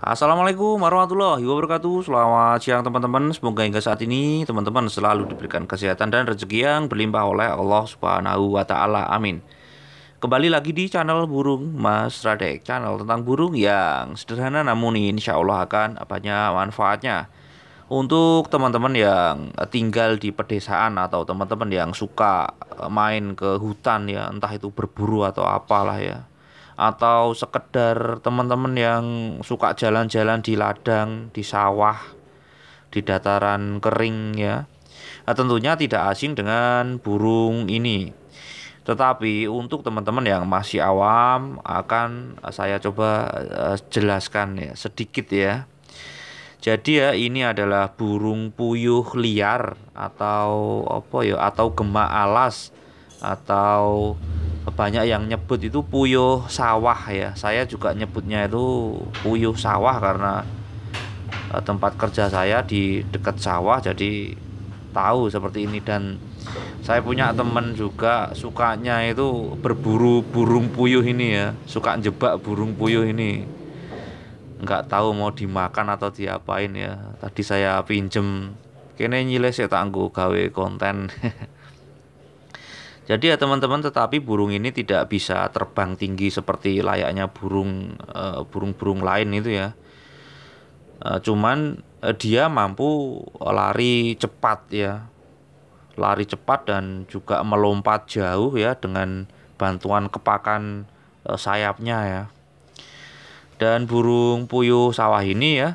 Assalamualaikum warahmatullahi wabarakatuh. Selamat siang teman-teman. Semoga hingga saat ini teman-teman selalu diberikan kesehatan dan rezeki yang berlimpah oleh Allah Subhanahu wa taala. Amin. Kembali lagi di channel Burung Mas Radek, channel tentang burung yang sederhana namun insya Allah akan banyak manfaatnya. Untuk teman-teman yang tinggal di pedesaan atau teman-teman yang suka main ke hutan ya, entah itu berburu atau apalah ya, atau sekedar teman-teman yang suka jalan-jalan di ladang, di sawah, di dataran kering ya. Nah, tentunya tidak asing dengan burung ini. Tetapi untuk teman-teman yang masih awam akan saya coba jelaskan ya sedikit ya. Jadi ya ini adalah burung puyuh liar atau apa ya atau gemak alas atau banyak yang nyebut itu puyuh sawah ya. Saya juga nyebutnya itu puyuh sawah karena tempat kerja saya di dekat sawah jadi tahu seperti ini. Dan saya punya teman juga sukanya itu berburu burung puyuh ini ya, suka jebak burung puyuh ini, nggak tahu mau dimakan atau diapain ya. Tadi saya pinjem kene nyiles ya tangguh gawe konten. Jadi ya teman-teman, tetapi burung ini tidak bisa terbang tinggi seperti layaknya burung-burung lain itu ya. Cuman dia mampu lari cepat ya, lari cepat dan juga melompat jauh ya dengan bantuan kepakan sayapnya ya. Dan burung puyuh sawah ini ya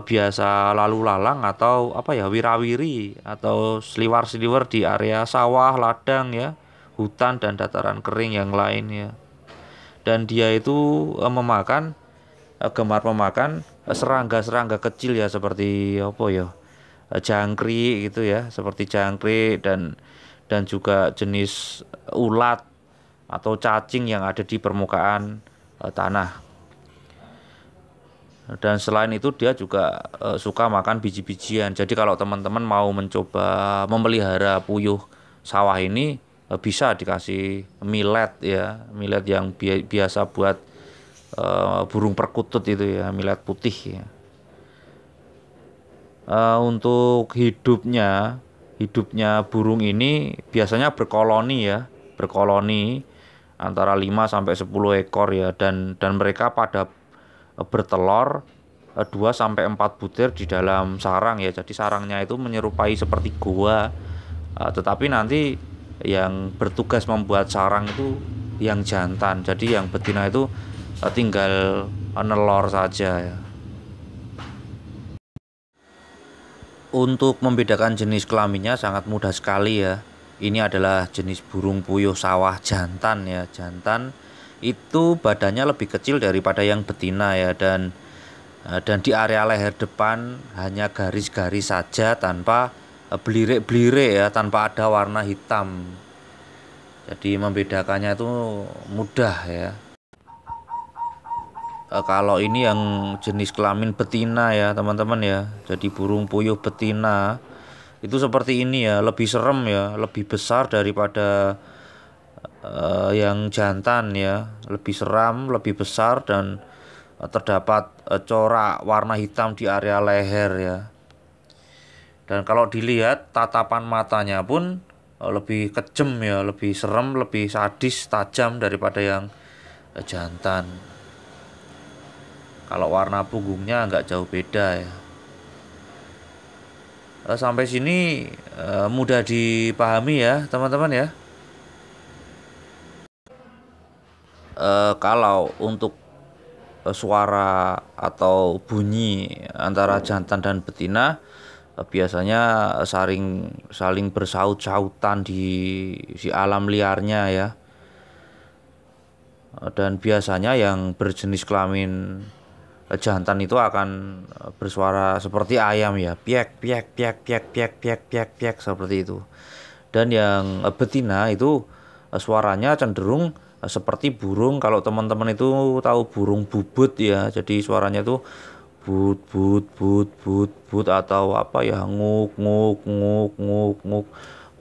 biasa lalu lalang atau apa ya wirawiri atau seliwar-seliwar di area sawah, ladang ya, hutan dan dataran kering yang lain ya. Dan dia itu gemar memakan serangga-serangga kecil ya seperti apa ya, jangkrik gitu ya, seperti jangkrik dan juga jenis ulat atau cacing yang ada di permukaan tanah. Dan selain itu dia juga suka makan biji-bijian. Jadi kalau teman-teman mau mencoba memelihara puyuh sawah ini bisa dikasih millet ya, millet yang biasa buat burung perkutut itu ya, millet putih ya. Untuk hidupnya burung ini biasanya berkoloni ya, berkoloni antara 5 sampai 10 ekor ya, dan mereka pada bertelur 2 sampai 4 butir di dalam sarang ya. Jadi sarangnya itu menyerupai seperti gua. Tetapi nanti yang bertugas membuat sarang itu yang jantan. Jadi yang betina itu tinggal nelor saja ya. Untuk membedakan jenis kelaminnya sangat mudah sekali ya. Ini adalah jenis burung puyuh sawah jantan ya. Jantan itu badannya lebih kecil daripada yang betina ya, dan di area leher depan hanya garis-garis saja tanpa belirik-belirik ya, tanpa ada warna hitam. Jadi membedakannya itu mudah ya. Kalau ini yang jenis kelamin betina ya teman-teman ya. Jadi burung puyuh betina itu seperti ini ya, lebih serem ya, lebih besar daripada yang jantan ya, lebih seram, lebih besar dan terdapat corak warna hitam di area leher ya. Dan kalau dilihat tatapan matanya pun lebih kejam ya, lebih serem, lebih sadis, tajam daripada yang jantan. Kalau warna punggungnya nggak jauh beda ya. Sampai sini mudah dipahami ya teman-teman ya. Kalau untuk suara atau bunyi antara jantan dan betina biasanya saling bersaut-sautan di alam liarnya ya. Dan biasanya yang berjenis kelamin jantan itu akan bersuara seperti ayam ya, piak piak piak piak piak piak piak piak seperti itu. Dan yang betina itu suaranya cenderung seperti burung. Kalau teman-teman itu tahu burung bubut ya, jadi suaranya itu but but but but but atau apa ya, nguk nguk nguk nguk nguk.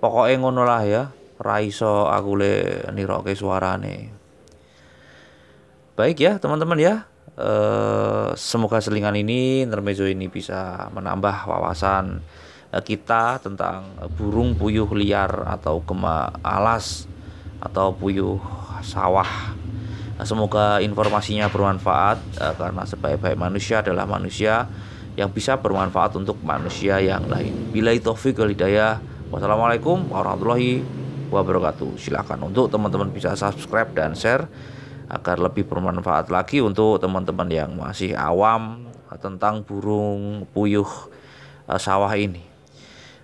Pokoknya ngono lah ya. Raiso aku le niroke suarane. Baik ya teman-teman ya. Semoga selingan ini, intermezzo ini bisa menambah wawasan kita tentang burung puyuh liar atau gema alas atau puyuh sawah. Semoga informasinya bermanfaat karena sebaik-baik manusia adalah manusia yang bisa bermanfaat untuk manusia yang lain. Billahi taufik wal hidayah. Wassalamualaikum warahmatullahi wabarakatuh. Silakan untuk teman-teman bisa subscribe dan share agar lebih bermanfaat lagi untuk teman-teman yang masih awam tentang burung puyuh sawah ini.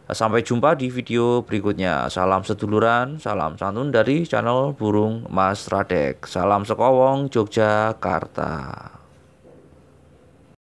Sampai jumpa di video berikutnya. Salam seduluran, salam santun dari channel Burung Mas Radek. Salam Sekowong, Yogyakarta.